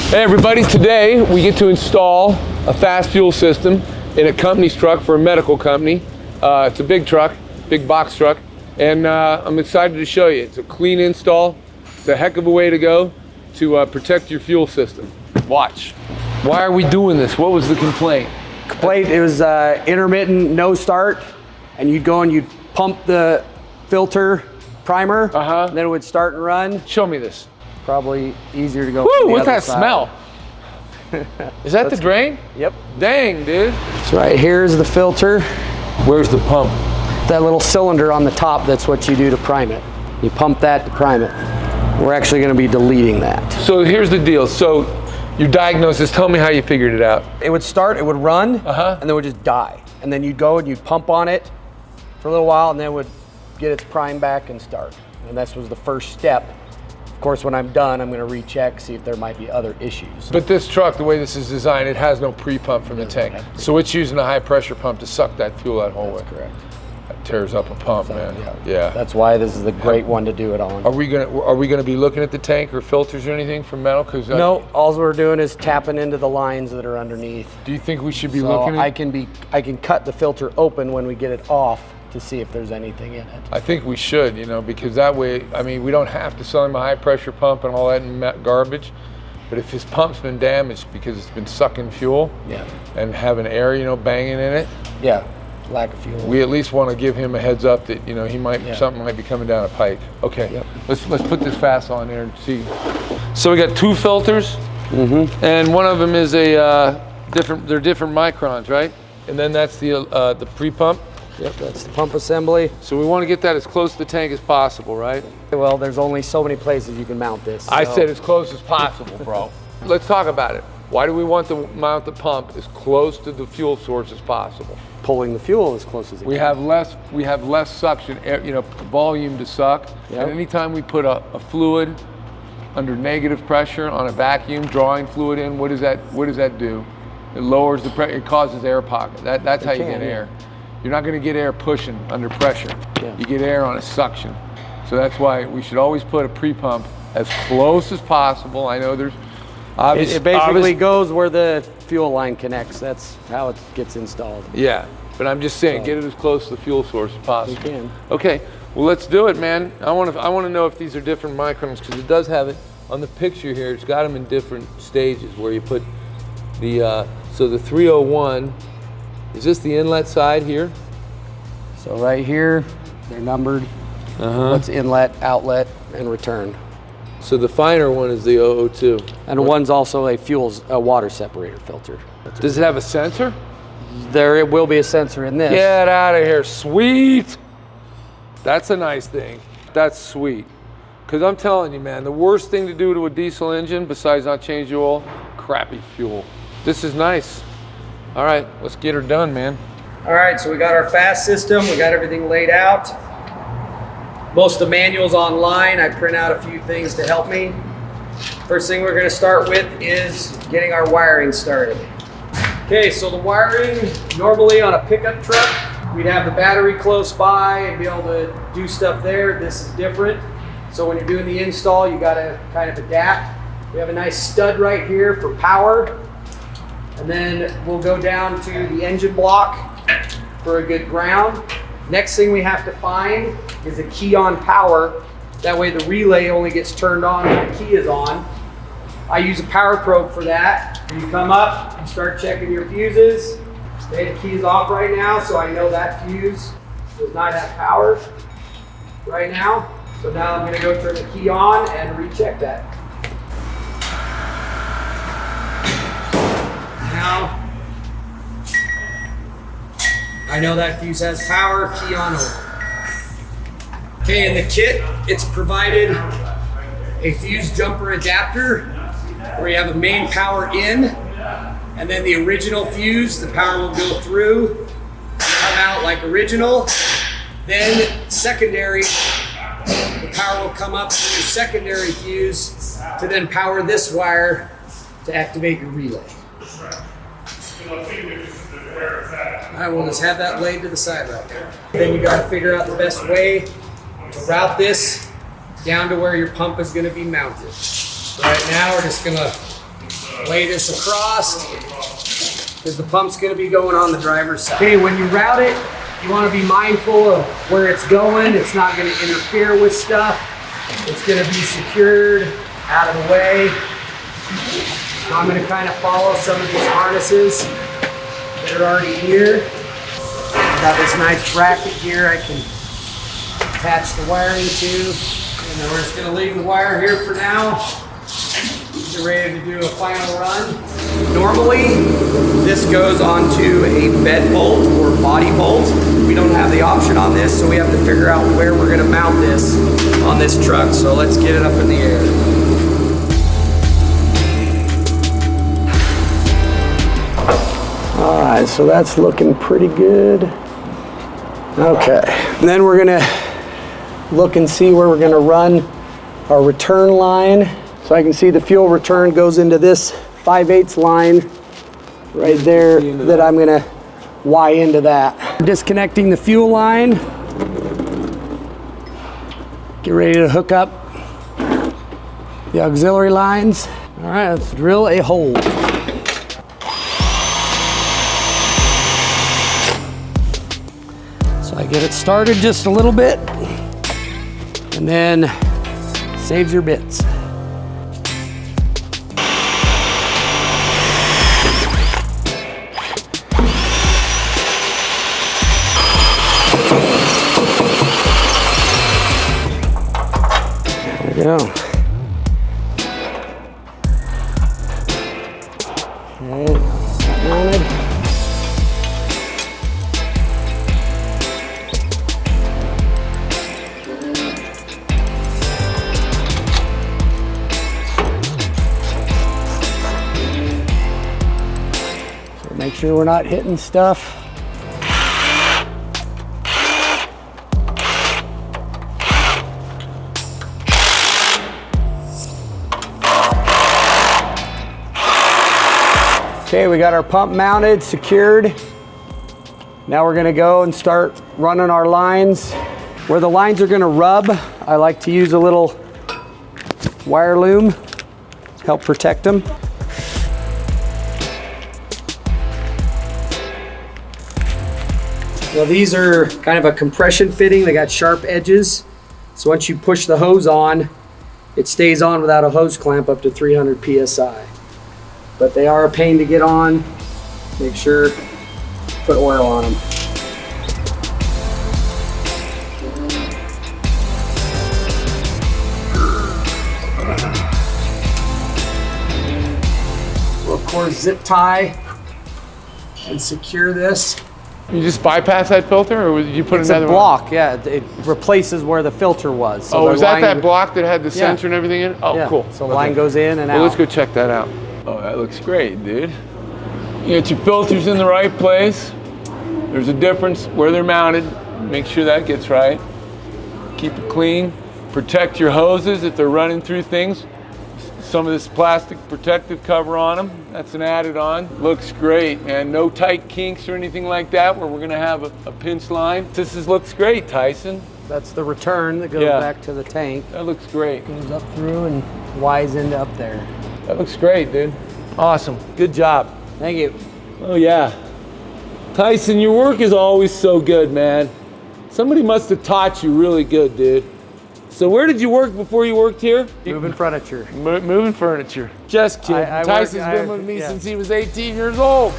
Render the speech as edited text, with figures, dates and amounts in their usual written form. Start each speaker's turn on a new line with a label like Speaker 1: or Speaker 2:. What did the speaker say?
Speaker 1: Hey everybody, today we get to install a Fass fuel system in a company's truck for a medical company. It's a big truck, big box truck, and I'm excited to show you. It's a clean install. It's a heck of a way to go to protect your fuel system. Watch. Why are we doing this? What was the complaint?
Speaker 2: It was intermittent no start, and you'd go and you'd pump the filter primer, and then it would start and run.
Speaker 1: Show me this.
Speaker 2: Probably easier to go.
Speaker 1: Woo, what's that smell? Is that the drain?
Speaker 2: Yep.
Speaker 1: Dang, dude.
Speaker 2: So right here's the filter.
Speaker 1: Where's the pump?
Speaker 2: That little cylinder on the top, that's what you do to prime it. You pump that to prime it. We're actually going to be deleting that.
Speaker 1: So here's the deal. So your diagnosis, tell me how you figured it out.
Speaker 2: It would start, it would run, and then it would just die. And then you'd go and you'd pump on it for a little while, and then it would get its prime back and start. And this was the first step. Of course, when I'm done, I'm going to recheck, see if there might be other issues.
Speaker 1: But this truck, the way this is designed, it has no pre-pump from the tank. So it's using a high pressure pump to suck that fuel that whole way.
Speaker 2: That's correct.
Speaker 1: That tears up a pump, man. Yeah.
Speaker 2: That's why this is the great one to do it on.
Speaker 1: Are we gonna be looking at the tank or filters or anything from metal? Cause
Speaker 2: no, all we're doing is tapping into the lines that are underneath.
Speaker 1: Do you think we should be looking at?
Speaker 2: I can cut the filter open when we get it off to see if there's anything in it.
Speaker 1: I think we should, because that way, I mean, we don't have to sell him a high pressure pump and all that garbage. But if his pump's been damaged because it's been sucking fuel, and having air, banging in it,
Speaker 2: lack of fuel,
Speaker 1: we at least want to give him a heads up that he might something might be coming down a pike. Okay, let's put this Fass on there and see. So we got two filters, and one of them is a they're different microns, right? And then that's the pre-pump.
Speaker 2: Yep, that's the pump assembly.
Speaker 1: So we want to get that as close to the tank as possible, right?
Speaker 2: Well, there's only so many places you can mount this.
Speaker 1: I said as close as possible, bro. Let's talk about it. Why do we want to mount the pump as close to the fuel source as possible?
Speaker 2: Pulling the fuel as close as it can.
Speaker 1: We have less suction, volume to suck. And anytime we put a fluid under negative pressure on a vacuum, drawing fluid in, what does that do? It lowers the pressure. It causes air pocket. That's how you get air. You're not going to get air pushing under pressure. You get air on a suction. So that's why we should always put a pre-pump as close as possible. I know there's
Speaker 2: it basically goes where the fuel line connects. That's how it gets installed.
Speaker 1: Yeah, but I'm just saying, get it as close to the fuel source as possible.
Speaker 2: You can.
Speaker 1: Okay, well let's do it, man. I want to know if these are different microns, because it does have it on the picture here. It's got them in different stages where you put the so the 301. Is this the inlet side here?
Speaker 2: So right here, they're numbered. What's inlet, outlet, and return.
Speaker 1: So the finer one is the 002.
Speaker 2: And one's also a water separator filter.
Speaker 1: Does it have a sensor?
Speaker 2: There will be a sensor in this.
Speaker 1: Get out of here, sweet. That's a nice thing. That's sweet. Because I'm telling you, man, the worst thing to do to a diesel engine, besides not change the oil, crappy fuel. This is nice. All right, let's get her done, man.
Speaker 2: All right, so we got our Fass system. We got everything laid out. Most of the manual's online. I print out a few things to help me. First thing we're going to start with is getting our wiring started. Okay, so the wiring, normally on a pickup truck, we'd have the battery close by and be able to do stuff there. This is different. So when you're doing the install, you got to kind of adapt. We have a nice stud right here for power. And then we'll go down to the engine block for a good ground. Next thing we have to find is a key on power. That way the relay only gets turned on when the key is on. I use a power probe for that. You come up, you start checking your fuses. Okay, the key is off right now, so I know that fuse does not have power right now. So now I'm gonna go turn the key on and recheck that. Now, I know that fuse has power, key on over. Okay, in the kit, it's provided a fuse jumper adapter where you have a main power in, and then the original fuse, the power will go through, come out like original. Then secondary, the power will come up through your secondary fuse to then power this wire to activate your relay. I will just have that laid to the side right there. Then you got to figure out the best way to route this down to where your pump is going to be mounted. So right now we're just going to Lay this across, because the pump's gonna be going on the driver's side. Okay, when you route it, you wanna be mindful of where it's going. It's not gonna interfere with stuff. It's gonna be secured out of the way. So I'm gonna kind of follow some of these harnesses that are already here. Got this nice bracket here I can attach the wiring to. And then we're just gonna leave the wire here for now. Get ready to do a final run. Normally, this goes onto a bed bolt or body bolt. We don't have the option on this, so we have to figure out where we're gonna mount this on this truck. So let's get it up in the air. All right, so that's looking pretty good. Okay, and then we're gonna look and see where we're gonna run our return line. So I can see the fuel return goes into this 5/8 line right there that I'm gonna Y into that. Disconnecting the fuel line. Get ready to hook up the auxiliary lines. All right, let's drill a hole. So I get it started just a little bit and then saves your bits. There we go. Okay, mounted. So make sure we're not hitting stuff. Okay, we got our pump mounted, secured. Now we're gonna go and start running our lines. Where the lines are gonna rub, I like to use a little wire loom to help protect them. Well, these are kind of a compression fitting. They got sharp edges. So once you push the hose on, it stays on without a hose clamp up to 300 PSI. But they are a pain to get on. Make sure, put oil on them. We'll of course zip tie and secure this.
Speaker 1: You just bypass that filter, or did you put
Speaker 2: It's
Speaker 1: another
Speaker 2: a block, yeah. It replaces where the filter was. So
Speaker 1: oh, is that
Speaker 2: line,
Speaker 1: that block that had the sensor and everything in it? Oh,
Speaker 2: yeah.
Speaker 1: cool.
Speaker 2: So the line goes in and out.
Speaker 1: Well, let's go check that out. Oh, that looks great, dude. You got your filters in the right place. There's a difference where they're mounted. Make sure that gets right. Keep it clean. Protect your hoses if they're running through things. Some of this plastic protective cover on them. That's an added on. Looks great, man. No tight kinks or anything like that where we're gonna have a pinch line. Looks great, Tyson.
Speaker 2: That's the return that goes back to the tank.
Speaker 1: That looks great.
Speaker 2: Goes up through and Y's into up there.
Speaker 1: That looks great, dude. Awesome. Good job.
Speaker 2: Thank you.
Speaker 1: Oh, yeah. Tyson, your work is always so good, man. Somebody must have taught you really good, dude. So where did you work before you worked here?
Speaker 2: Moving furniture.
Speaker 1: Moving furniture. Just kidding. Tyson's been with me since he was 18 years old.